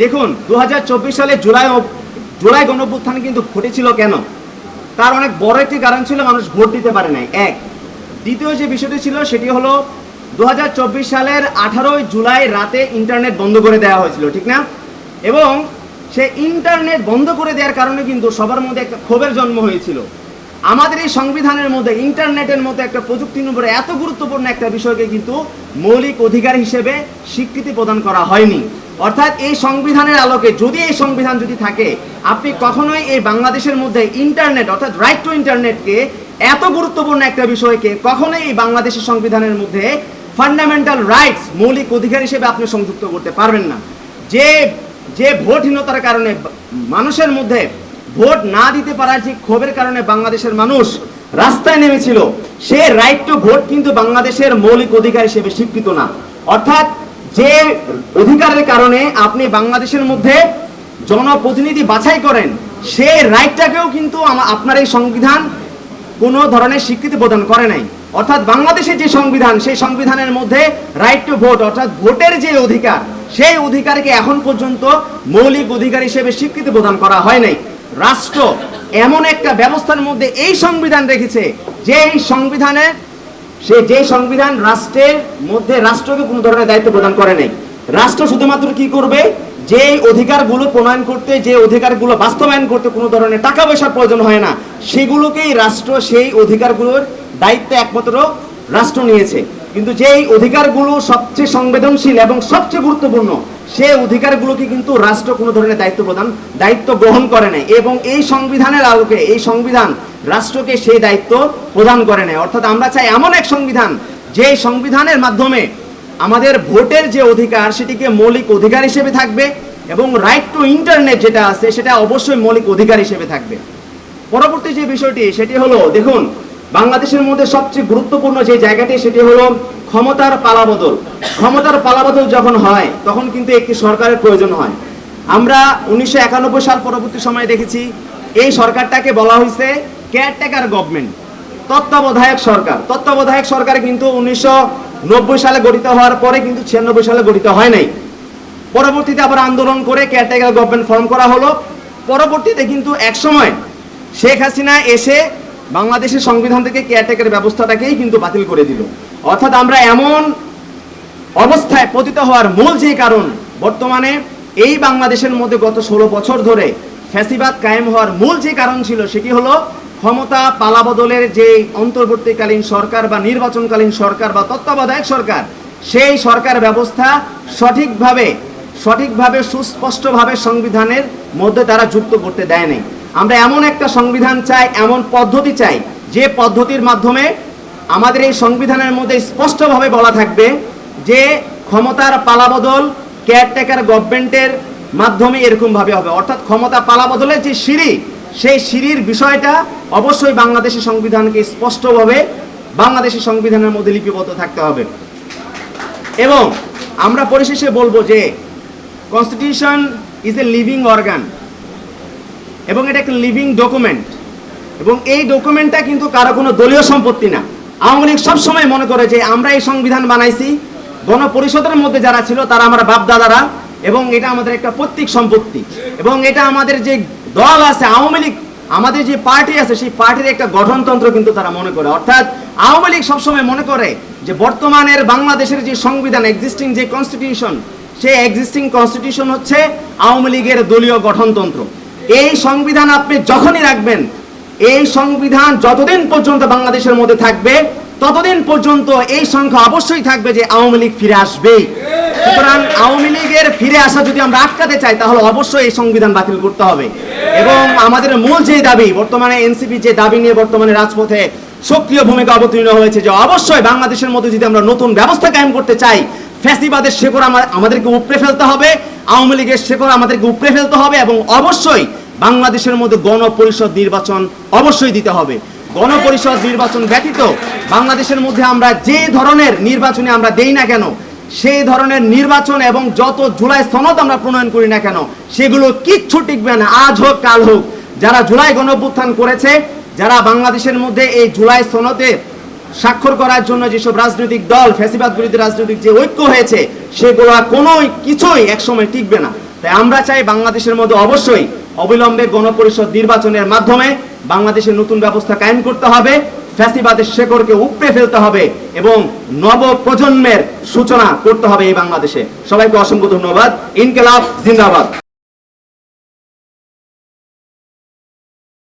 দেখুন 2024 সালে জুলাই গণঅভ্যুত্থান কিন্তু ঘটেছিল কেন? তার অনেক বড় একটি কারণ ছিল মানুষ ভোট দিতে পারে নাই, এক। দ্বিতীয় যে বিষয়টি ছিল সেটি হলো 2024 সালের 18 জুলাই রাতে ইন্টারনেট বন্ধ করে দেওয়া হয়েছিল, ঠিক না? এবং সেই ইন্টারনেট বন্ধ করে দেওয়ার কারণে কিন্তু সবার মধ্যে একটা ক্ষোভের জন্ম হয়েছিল। আমাদের এই সংবিধানের মধ্যে ইন্টারনেটের মতো একটা প্রযুক্তি নম্বরে এত গুরুত্বপূর্ণ একটা বিষয়কে কিন্তু মৌলিক অধিকার হিসেবে স্বীকৃতি প্রদান করা হয়নি। অর্থাৎ এই সংবিধানের আলোকে যদি এই সংবিধান যদি থাকে, আপনি কখনোই এই বাংলাদেশের মধ্যে ইন্টারনেট অর্থাৎ রাইট টু ইন্টারনেটকে এত গুরুত্বপূর্ণ একটা বিষয়কে কখনোই এই বাংলাদেশের সংবিধানের মধ্যে ফান্ডামেন্টাল রাইটস মৌলিক অধিকার হিসেবে আপনি সংযুক্ত করতে পারবেন না। যে ভোটহীনতার কারণে মানুষের মধ্যে ভোট না দিতে পারার যে ক্ষোভের কারণে বাংলাদেশের মানুষ রাস্তায় নেমেছিল, সে রাইট টু ভোট কিন্তু বাংলাদেশের মৌলিক অধিকার হিসেবে স্বীকৃত না। অর্থাৎ যে অধিকারের কারণে আপনি বাংলাদেশের মধ্যে জনপ্রতিনিধি বাছাই করেন, সেই রাইটটাকেও কিন্তু আপনার এই সংবিধান কোনো ধরনের স্বীকৃতি প্রদান করে নাই। অর্থাৎ বাংলাদেশের যে সংবিধান, সেই সংবিধানের মধ্যে রাইট টু ভোট অর্থাৎ ভোটের যে অধিকার, সেই অধিকারকে এখন পর্যন্ত মৌলিক অধিকার হিসেবে স্বীকৃতি প্রদান করা হয় নাই। রাষ্ট্র এমন একটা ব্যবস্থার মধ্যে এই সংবিধান রেখেছে যে এই সংবিধানে যে সংবিধান রাষ্ট্রের মধ্যে রাষ্ট্রকে কোনো ধরনের দায়িত্ব প্রদান করে নাই। রাষ্ট্র শুধুমাত্র কি করবে, যে অধিকারগুলো প্রণয়ন করতে, যে অধিকারগুলো বাস্তবায়ন করতে কোনো ধরনের টাকা পয়সার প্রয়োজন হয় না, সেগুলোকেই রাষ্ট্র সেই অধিকারগুলোর দায়িত্ব একমাত্র রাষ্ট্র নিয়েছে। কিন্তু যেই অধিকারগুলো সবচেয়ে সংবেদনশীল এবং সবচেয়ে গুরুত্বপূর্ণ, সেই অধিকারগুলোকে কিন্তু রাষ্ট্র কোনো ধরনের দায়িত্ব গ্রহণ করে নাই। এবং এই সংবিধানের আলোকে এই সংবিধান রাষ্ট্রকে সেই দায়িত্ব প্রদান করে নাই। অর্থাৎ আমরা চাই এমন এক সংবিধান, যে সংবিধানের মাধ্যমে আমাদের ভোটের যে অধিকার সেটিকে মৌলিক অধিকার হিসেবে থাকবে এবং রাইট টু ইন্টারনেট যেটা আছে সেটা অবশ্যই মৌলিক অধিকার হিসেবে থাকবে। পরবর্তী যে বিষয়টি সেটি হলো, দেখুন বাংলাদেশের মধ্যে সবচেয়ে গুরুত্বপূর্ণ যে জায়গাটি সেটি হলো ক্ষমতার পালাবদল। ক্ষমতার পালাবদল যখন হয় তখন কিন্তু একটি সরকারের প্রয়োজন হয়। আমরা 1991 সাল পরবর্তী সময়ে দেখেছি এই সরকারটাকে বলা হয়েছে কেয়ারটেকার গভর্নমেন্ট, তত্ত্বাবধায়ক সরকার। তত্ত্বাবধায়ক সরকার কিন্তু 1990 সালে গঠিত হওয়ার পরে কিন্তু 96 সালে গঠিত হয় নাই। পরবর্তীতে আবার আন্দোলন করে কেয়ারটেকার গভর্নমেন্ট ফর্ম করা হলো। পরবর্তীতে কিন্তু একসময় শেখ হাসিনা এসে বাংলাদেশের সংবিধান থেকে কেয়ারটেকার ব্যবস্থাটাকেই কিন্তু বাতিল করে দিল। অর্থাৎ আমরা এমন অবস্থায় পতিত হওয়ার মূল যে কারণ, বর্তমানে এই বাংলাদেশের মধ্যে গত 16 বছর ধরে ফ্যাসিবাদ কায়েম হওয়ার মূল যে কারণ ছিল সেটি হলো ক্ষমতা পালাবদলের যে অন্তর্বর্তীকালীন সরকার বা নির্বাচনকালীন সরকার বা তত্ত্বাবধায়ক সরকার, সেই সরকার ব্যবস্থা সঠিকভাবে সুস্পষ্টভাবে সংবিধানের মধ্যে তারা যুক্ত করতে দেয় নাই। আমরা এমন একটা সংবিধান চাই, এমন পদ্ধতি চাই, যে পদ্ধতির মাধ্যমে আমাদের এই সংবিধানের মধ্যে স্পষ্টভাবে বলা থাকবে যে ক্ষমতার পালাবদল কেয়ারটেকার গভর্নমেন্টের মাধ্যমে এরকমভাবে হবে। অর্থাৎ ক্ষমতা পালাবদলের যে সিঁড়ি, সেই সিঁড়ির বিষয়টা অবশ্যই বাংলাদেশের সংবিধানকে স্পষ্টভাবে বাংলাদেশের সংবিধানের মধ্যে লিপিবদ্ধ থাকতে হবে। এবং আমরা পরিশেষে বলবো যে constitution is a living organ এবং এটা একটা লিভিং ডকুমেন্ট, এবং এই ডকুমেন্টটা কিন্তু কারো কোনো দলীয় সম্পত্তি না। আওয়ামী লীগ সবসময় মনে করে যে আমরা এই সংবিধান বানাইছি, গণপরিষদের মধ্যে যারা ছিল তারা আমরা বাপ দাদারা, এবং এটা আমাদের একটা পৈতৃক সম্পত্তি, এবং এটা আমাদের যে দল আছে আওয়ামী লীগ, আমাদের যে পার্টি আছে সেই পার্টির একটা গঠনতন্ত্র কিন্তু তারা মনে করে। অর্থাৎ আওয়ামী লীগ সবসময় মনে করে যে বর্তমানের বাংলাদেশের যে সংবিধান, এক্সিস্টিং যে কনস্টিটিউশন, সেই এক্সিস্টিং কনস্টিটিউশন হচ্ছে আওয়ামী লীগের দলীয় গঠনতন্ত্র। এই সংবিধান আপনি যখনই রাখবেন, এই সংবিধান যতদিন পর্যন্ত বাংলাদেশের মধ্যে থাকবে ততদিন পর্যন্ত এই সংখ্যা অবশ্যই থাকবে যে আওয়ামী লীগ ফিরে আসবেই। সুতরাং আওয়ামী লীগের ফিরে আসা যদি আমরা আটকাতে চাই তাহলে অবশ্যই এই সংবিধান বাতিল করতে হবে। এবং আমাদের মূল যে দাবি, বর্তমানে এনসিপি যে দাবি নিয়ে বর্তমানে রাজপথে সক্রিয় ভূমিকা অবতীর্ণ হয়েছে, যে অবশ্যই বাংলাদেশের মধ্যে যদি আমরা নতুন ব্যবস্থা কায়েম করতে চাই, ফ্যাসিবাদের শেকড় আমাদেরকে উপড়ে ফেলতে হবে, আওয়ামী লীগের শেকড় আমাদেরকে উপড়ে ফেলতে হবে, এবং অবশ্যই বাংলাদেশের মধ্যে গণপরিষদ নির্বাচন অবশ্যই দিতে হবে। গণপরিষদ নির্বাচন ব্যতীত বাংলাদেশের মধ্যে আমরা যে ধরনের নির্বাচনে আমরা দেই না কেন, সেই ধরনের নির্বাচন এবং যত জুলাই সনদ আমরা প্রণয়ন করি না কেন, সেগুলো কিচ্ছু টিকবে না। আজ হোক কাল হোক, যারা জুলাই গণঅভ্যুত্থান করেছে, যারা বাংলাদেশের মধ্যে এই জুলাই সনদে স্বাক্ষর করার জন্য যেসব রাজনৈতিক দল, ফ্যাসিবাদ বিরোধী রাজনৈতিক যে ঐক্য হয়েছে, সেগুলো কোনো কিছুই একসময় টিকবে না। তাই আমরা চাই বাংলাদেশের মধ্যে অবশ্যই অবিলম্বে গণপরিষদ নির্বাচনের মাধ্যমে বাংলাদেশের নতুন ব্যবস্থা কায়েম করতে হবে, ফ্যাসিবাদের শেকড়কে উপড়ে ফেলতে হবে এবং নব প্রজন্মের সূচনা করতে হবে এই বাংলাদেশে। সবাইকে অসংখ্য ধন্যবাদ। ইনকিলাব জিন্দাবাদ।